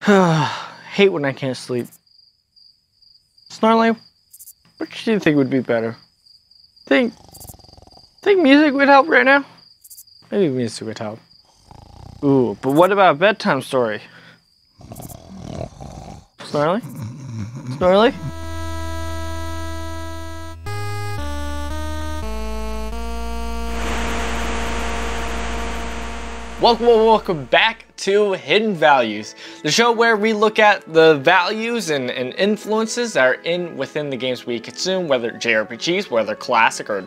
Hate when I can't sleep. Snarly, what do you think would be better? Think music would help right now? Maybe music would help. Ooh, but what about a bedtime story? Snarly? Snarly? Welcome back to Hidden Values, the show where we look at the values and influences that are within the games we consume, whether JRPGs, whether classic or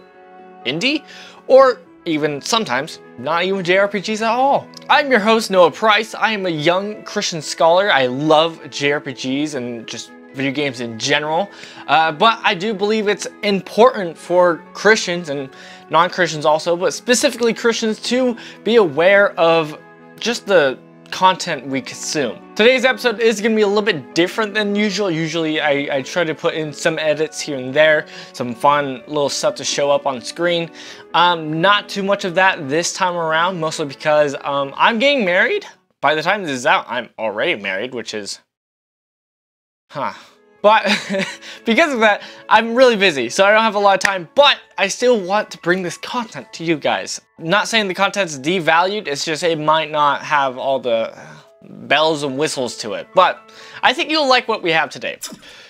indie, or even sometimes not even JRPGs at all. I'm your host, Noah Price. I am a young Christian scholar. I love JRPGs and just video games in general, but I do believe it's important for Christians and non-Christians also, but specifically Christians, to be aware of just the content we consume. Today's episode is going to be a little bit different than usual. Usually I try to put in some edits here and there, some fun little stuff to show up on screen. Not too much of that this time around, mostly because I'm getting married. By the time this is out, I'm already married, which is But because of that, I'm really busy, so I don't have a lot of time, but I still want to bring this content to you guys. Not saying the content's devalued, it's just it might not have all the bells and whistles to it, but I think you'll like what we have today.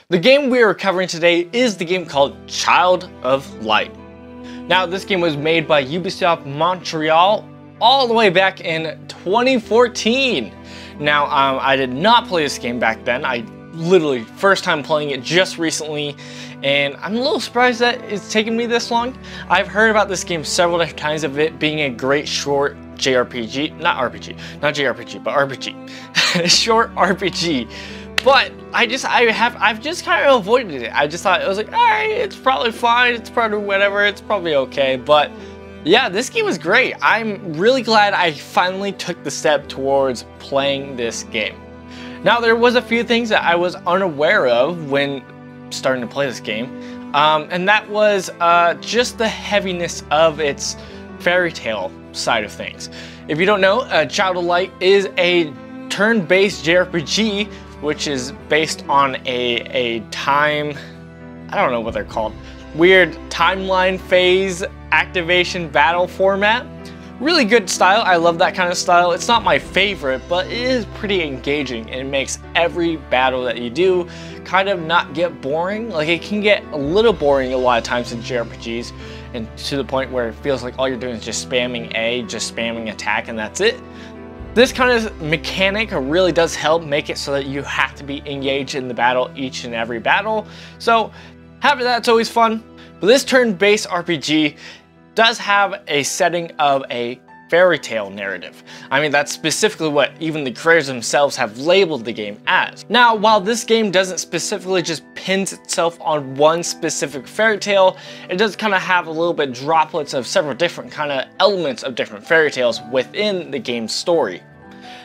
The game we are covering today is the game called Child of Light. Now, this game was made by Ubisoft Montreal all the way back in 2014. Now, I did not play this game back then. I literally first time playing it just recently, and I'm a little surprised that it's taken me this long. I've heard about this game several different times of it being a great short JRPG, not JRPG, but RPG, short RPG. But I've just kind of avoided it. I just thought it was like, all right, it's probably fine, it's probably whatever, it's probably okay. But yeah, this game was great. I'm really glad I finally took the step towards playing this game. Now, there was a few things that I was unaware of when starting to play this game, and that was just the heaviness of its fairy tale side of things. If you don't know, Child of Light is a turn-based JRPG, which is based on a time, I don't know what they're called, weird timeline phase activation battle format. Really good style. I love that kind of style. It's not my favorite, but it is pretty engaging, and it makes every battle that you do kind of not get boring. Like, it can get a little boring a lot of times in JRPGs, and to the point where it feels like all you're doing is just spamming A, just spamming attack, and that's it. This kind of mechanic really does help make it so that you have to be engaged in the battle each and every battle. So having that's always fun. But this turn-based RPG does have a setting of a fairy tale narrative. I mean, that's specifically what even the creators themselves have labeled the game as. Now, while this game doesn't specifically just pins itself on one specific fairy tale, it does kind of have a little bit droplets of several different kind of elements of different fairy tales within the game's story.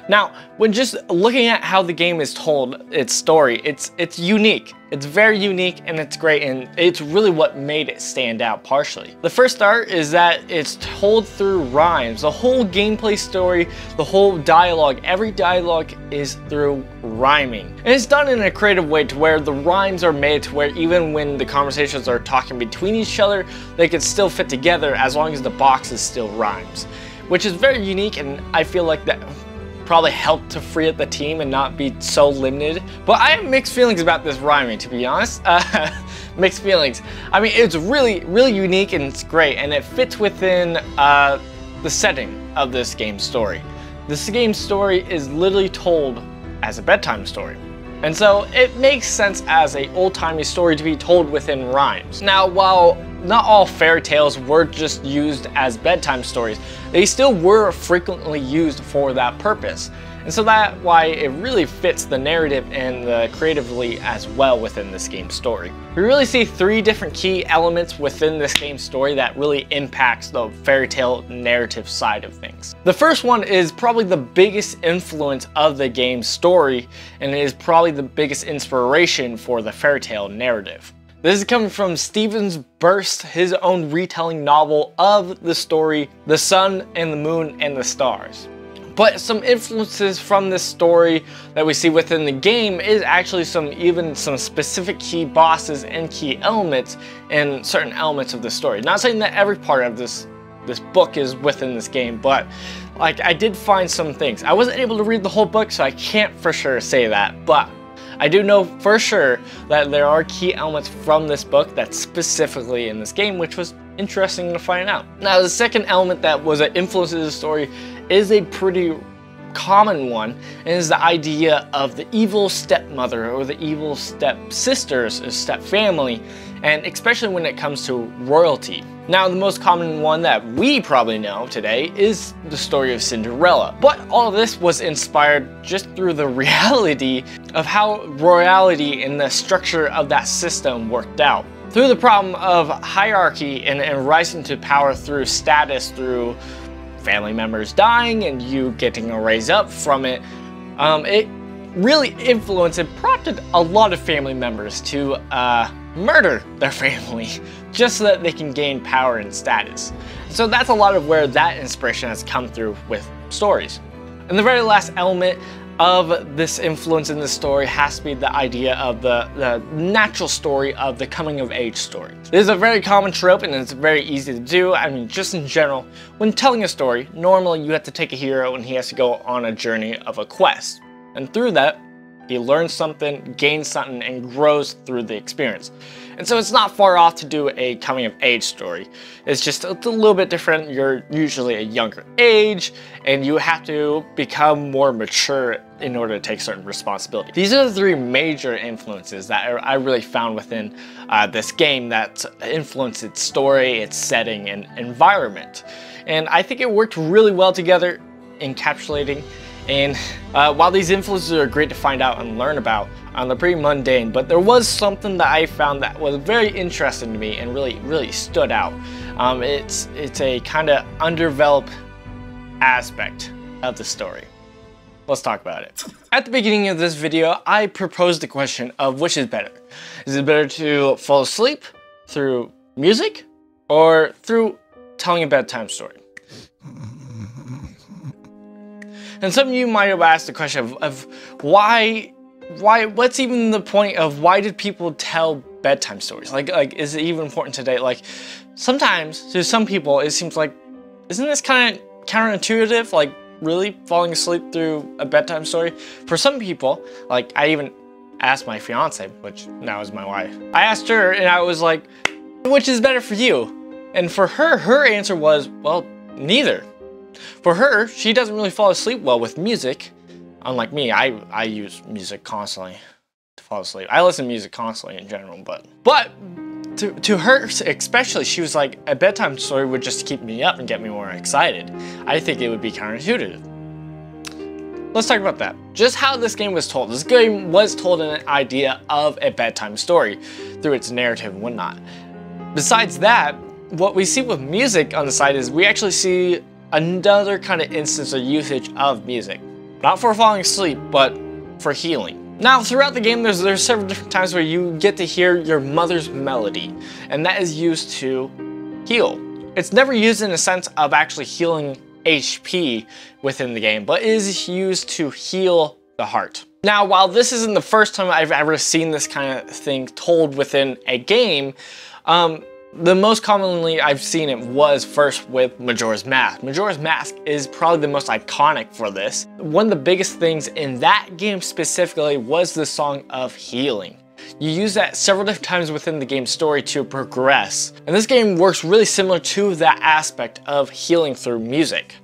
Now, when just looking at how the game is told its story, it's unique. It's very unique, and it's great, and it's really what made it stand out partially. The first start is that it's told through rhymes. The whole gameplay story, the whole dialogue, every dialogue is through rhyming. And it's done in a creative way to where the rhymes are made to where even when the conversations are talking between each other, they can still fit together as long as the box is still rhymes, which is very unique, and I feel like that probably helped to free up the team and not be so limited. But I have mixed feelings about this rhyming, to be honest. Mixed feelings. I mean, it's really unique, and it's great, and it fits within the setting of this game's story. This game's story is literally told as a bedtime story. And so it makes sense as an old-timey story to be told within rhymes. Now, while not all fairy tales were just used as bedtime stories, they still were frequently used for that purpose. And so that's why it really fits the narrative and the creatively as well within this game's story. We really see three different key elements within this game's story that really impacts the fairy tale narrative side of things. The first one is probably the biggest influence of the game's story, and it is probably the biggest inspiration for the fairy tale narrative. This is coming from Stephen Burst's his own retelling novel of the story, The Sun and the Moon and the Stars. But some influences from this story that we see within the game is actually some specific key bosses and key elements in certain elements of the story. Not saying that every part of this book is within this game, but like I did find some things. I wasn't able to read the whole book, so I can't for sure say that, but I do know for sure that there are key elements from this book that's specifically in this game, which was interesting to find out. Now, the second element that was an influence of the story is a pretty common one, and is the idea of the evil stepmother or the evil stepsisters or stepfamily, and especially when it comes to royalty. Now, the most common one that we probably know today is the story of Cinderella, but all of this was inspired just through the reality of how royalty and the structure of that system worked out. Through the problem of hierarchy and rising to power through status, through family members dying and you getting a raise up from it, it really influenced and prompted a lot of family members to murder their family just so that they can gain power and status. So that's a lot of where that inspiration has come through with stories. And the very last element of this influence in this story has to be the idea of the natural story of the coming of age story. This is a very common trope and it's very easy to do. I mean, just in general, when telling a story, normally you have to take a hero and he has to go on a journey of a quest. And through that, he learns something, gains something, and grows through the experience. And so it's not far off to do a coming of age story. It's just a little bit different. You're usually a younger age, and you have to become more mature in order to take certain responsibility. These are the three major influences that I really found within this game that influenced its story, its setting, and environment. And I think it worked really well together, encapsulating. And while these influences are great to find out and learn about, they're pretty mundane, but there was something that I found that was very interesting to me and really stood out. It's a kind of undeveloped aspect of the story. Let's talk about it. At the beginning of this video, I proposed the question of which is better. Is it better to fall asleep through music or through telling a bedtime story? And some of you might have asked the question of what's even the point of why did people tell bedtime stories? Like is it even important today? Like sometimes to some people it seems like, isn't this kind of counterintuitive? Like really falling asleep through a bedtime story? For some people, like I even asked my fiance, which now is my wife. I asked her and I was like, which is better for you? And for her, her answer was, well, neither. For her, she doesn't really fall asleep well with music. Unlike me, I use music constantly to fall asleep. I listen to music constantly in general, but to her especially, she was like, a bedtime story would just keep me up and get me more excited. I think it would be counterintuitive. Let's talk about that. Just how this game was told. This game was told in an idea of a bedtime story through its narrative and whatnot. Besides that, what we see with music on the side is we actually see another kind of instance or usage of music. Not for falling asleep, but for healing. Now, throughout the game, there's several different times where you get to hear your mother's melody, and that is used to heal. It's never used in a sense of actually healing HP within the game, but it is used to heal the heart. Now, while this isn't the first time I've ever seen this kind of thing told within a game, the most commonly I've seen it was first with Majora's Mask. Majora's Mask is probably the most iconic for this. One of the biggest things in that game specifically was the Song of Healing. You use that several different times within the game's story to progress. And this game works really similar to that aspect of healing through music.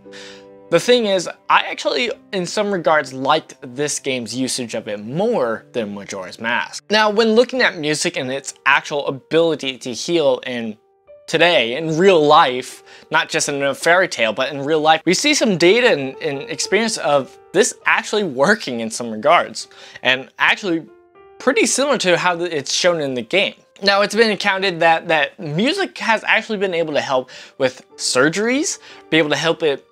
The thing is, I actually, in some regards, liked this game's usage of it more than Majora's Mask. Now, when looking at music and its actual ability to heal in today, in real life, not just in a fairy tale, but in real life, we see some data and experience of this actually working in some regards, and actually pretty similar to how it's shown in the game. Now, it's been accounted that music has actually been able to help with surgeries, be able to help it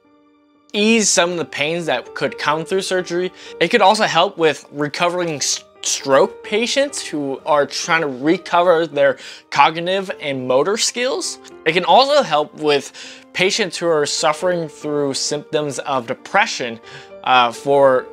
ease some of the pains that could come through surgery. It could also help with recovering stroke patients who are trying to recover their cognitive and motor skills. It can also help with patients who are suffering through symptoms of depression for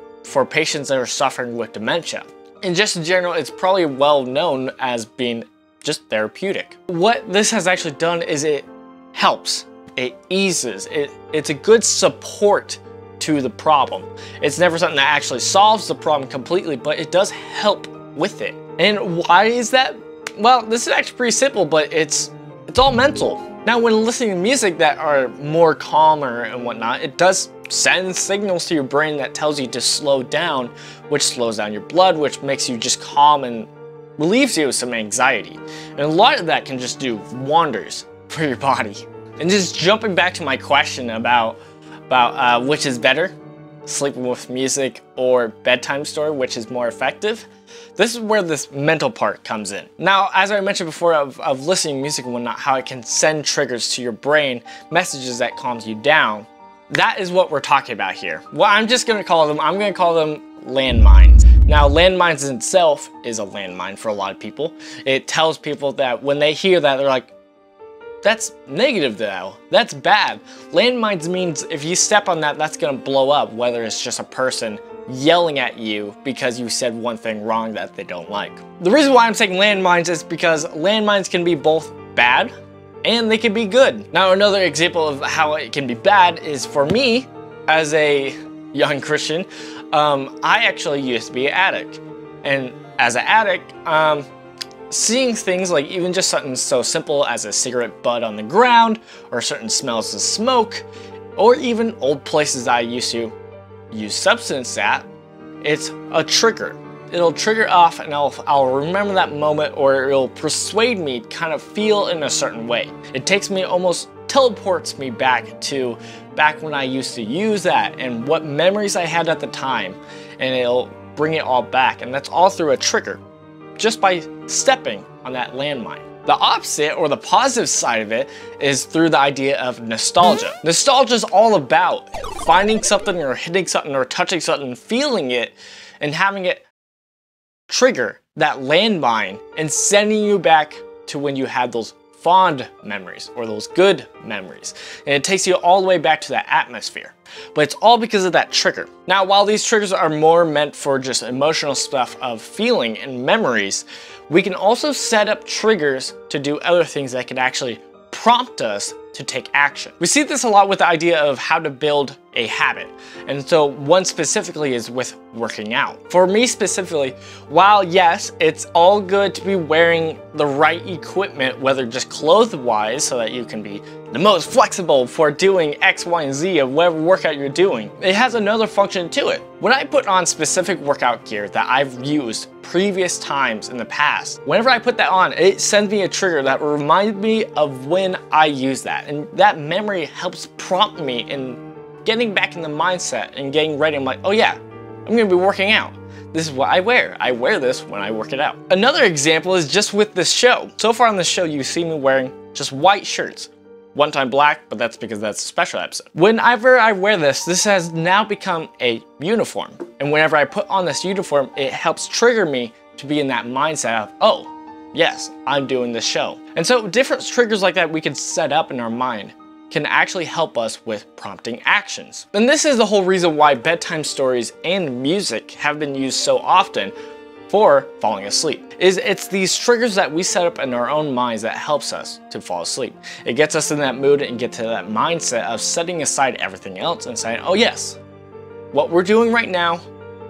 patients that are suffering with dementia. And just in general, it's probably well known as being just therapeutic. What this has actually done is it helps, it eases, it's a good support to the problem. It's never something that actually solves the problem completely, but it does help with it. And why is that? Well, this is actually pretty simple, but it's all mental. Now, when listening to music that are more calmer and whatnot, it does send signals to your brain that tells you to slow down, which slows down your blood, which makes you just calm and relieves you of some anxiety. And a lot of that can just do wonders for your body. And just jumping back to my question about which is better, sleeping with music or bedtime story, which is more effective, this is where this mental part comes in. Now, as I mentioned before of listening to music and whatnot, how it can send triggers to your brain, messages that calms you down, that is what we're talking about here. Well, I'm going to call them landmines. Now, landmines in itself is a landmine for a lot of people. It tells people that when they hear that, they're like, that's negative though, that's bad. Landmines means if you step on that, that's gonna blow up, whether it's just a person yelling at you because you said one thing wrong that they don't like. The reason why I'm saying landmines is because landmines can be both bad and they can be good. Now, another example of how it can be bad is for me, as a young Christian, I actually used to be an addict. And as an addict, seeing things like even just something so simple as a cigarette butt on the ground, or certain smells of smoke, or even old places I used to use substance at, it's a trigger. It'll trigger off and I'll remember that moment, or it'll persuade me to kind of feel in a certain way. It takes me, almost teleports me back when I used to use that and what memories I had at the time, and it'll bring it all back, and that's all through a trigger, just by stepping on that landmine. The opposite, or the positive side of it, is through the idea of nostalgia. Nostalgia is all about finding something or hitting something or touching something, feeling it, and having it trigger that landmine and sending you back to when you had those fond memories or those good memories. And it takes you all the way back to that atmosphere. But it's all because of that trigger. Now, while these triggers are more meant for just emotional stuff of feeling and memories, we can also set up triggers to do other things that can actually prompt us to take action. We see this a lot with the idea of how to build a habit. And so one specifically is with working out. For me specifically, while yes, it's all good to be wearing the right equipment, whether just clothes-wise so that you can be the most flexible for doing X, Y, and Z of whatever workout you're doing, it has another function to it. When I put on specific workout gear that I've used previous times in the past, whenever I put that on, it sends me a trigger that reminds me of when I used that. And that memory helps prompt me in getting back in the mindset and getting ready. I'm like, oh yeah, I'm gonna be working out. This is what I wear. I wear this when I work it out. Another example is just with this show. So far on this show, you see me wearing just white shirts. One time black, but that's because that's a special episode. Whenever I wear this has now become a uniform. And whenever I put on this uniform, it helps trigger me to be in that mindset of, oh, yes, I'm doing this show. And so different triggers like that we can set up in our mind can actually help us with prompting actions. And this is the whole reason why bedtime stories and music have been used so often for falling asleep. It's these triggers that we set up in our own minds that helps us to fall asleep. It gets us in that mood and get to that mindset of setting aside everything else and saying, oh yes, what we're doing right now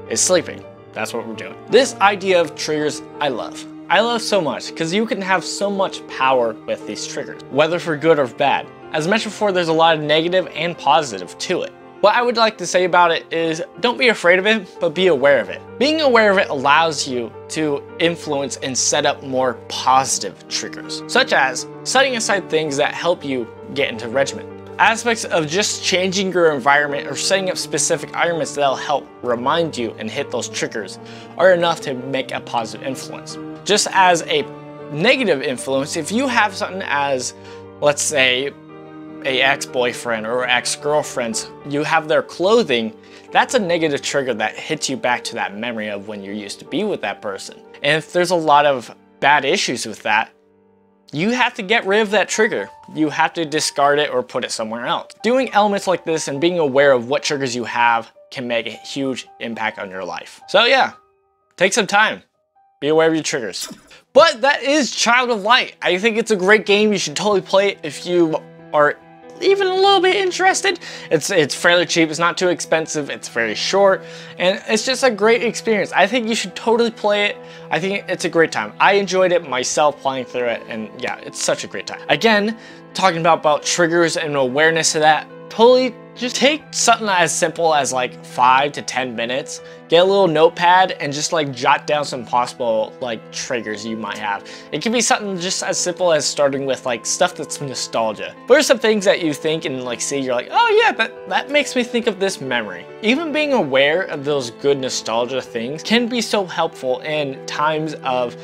is sleeping. That's what we're doing. This idea of triggers, I love. I love so much because you can have so much power with these triggers, whether for good or bad. As mentioned before, there's a lot of negative and positive to it. What I would like to say about it is don't be afraid of it, but be aware of it. Being aware of it allows you to influence and set up more positive triggers, such as setting aside things that help you get into regimen. Aspects of just changing your environment or setting up specific environments that'll help remind you and hit those triggers are enough to make a positive influence. Just as a negative influence, if you have something as, let's say, a ex-boyfriend or ex-girlfriend, you have their clothing, that's a negative trigger that hits you back to that memory of when you used to be with that person. And if there's a lot of bad issues with that, you have to get rid of that trigger. You have to discard it or put it somewhere else. Doing elements like this and being aware of what triggers you have can make a huge impact on your life. So yeah, take some time. Be aware of your triggers. But that is Child of Light. I think it's a great game. You should totally play it if you are even a little bit interested. It's fairly cheap, it's not too expensive, it's very short, and it's just a great experience. I think you should totally play it. I think it's a great time. I enjoyed it myself playing through it, and yeah, it's such a great time. Again, talking about triggers and awareness of that, totally just take something as simple as like 5 to 10 minutes, get a little notepad and just like jot down some possible like triggers you might have. It can be something just as simple as starting with like stuff that's nostalgia. What are some things that you think and like see, you're like, oh yeah, that makes me think of this memory. Even being aware of those good nostalgia things can be so helpful in times of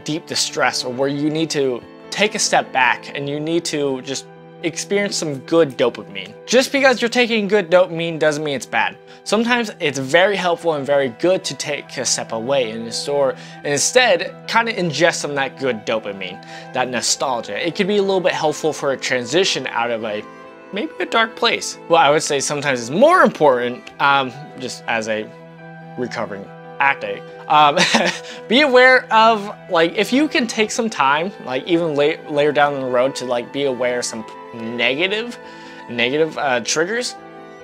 deep distress, or where you need to take a step back and you need to just experience some good dopamine. Just because you're taking good dopamine doesn't mean it's bad. Sometimes it's very helpful and very good to take a step away and instead kind of ingest some of that good dopamine, that nostalgia. It could be a little bit helpful for a transition out of maybe a dark place. Well, I would say sometimes it's more important, just as a recovering addict, be aware of, like, if you can take some time, like even later down the road, to like be aware of some negative triggers,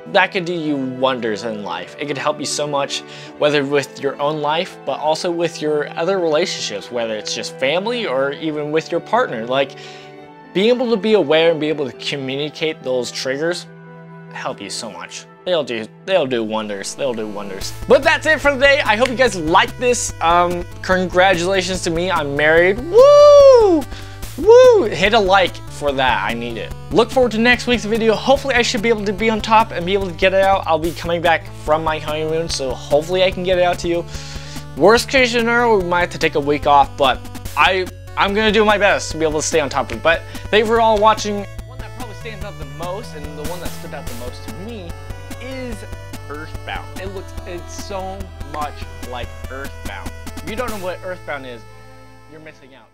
that could do you wonders in life. It could help you so much, whether with your own life, but also with your other relationships, whether it's just family or even with your partner. Like, being able to be aware and be able to communicate those triggers help you so much. They'll do wonders. They'll do wonders. But that's it for today. I hope you guys liked this. Congratulations to me. I'm married. Woo! Woo! Hit a like for that. I need it. Look forward to next week's video. Hopefully I should be able to be on top and be able to get it out. I'll be coming back from my honeymoon, so hopefully I can get it out to you. Worst case scenario, we might have to take a week off, but I'm gonna do my best to be able to stay on top of it. But thank you for all watching. The one that probably stands out the most, and the one that stood out the most to me, is Earthbound. It's so much like Earthbound. If you don't know what Earthbound is, you're missing out.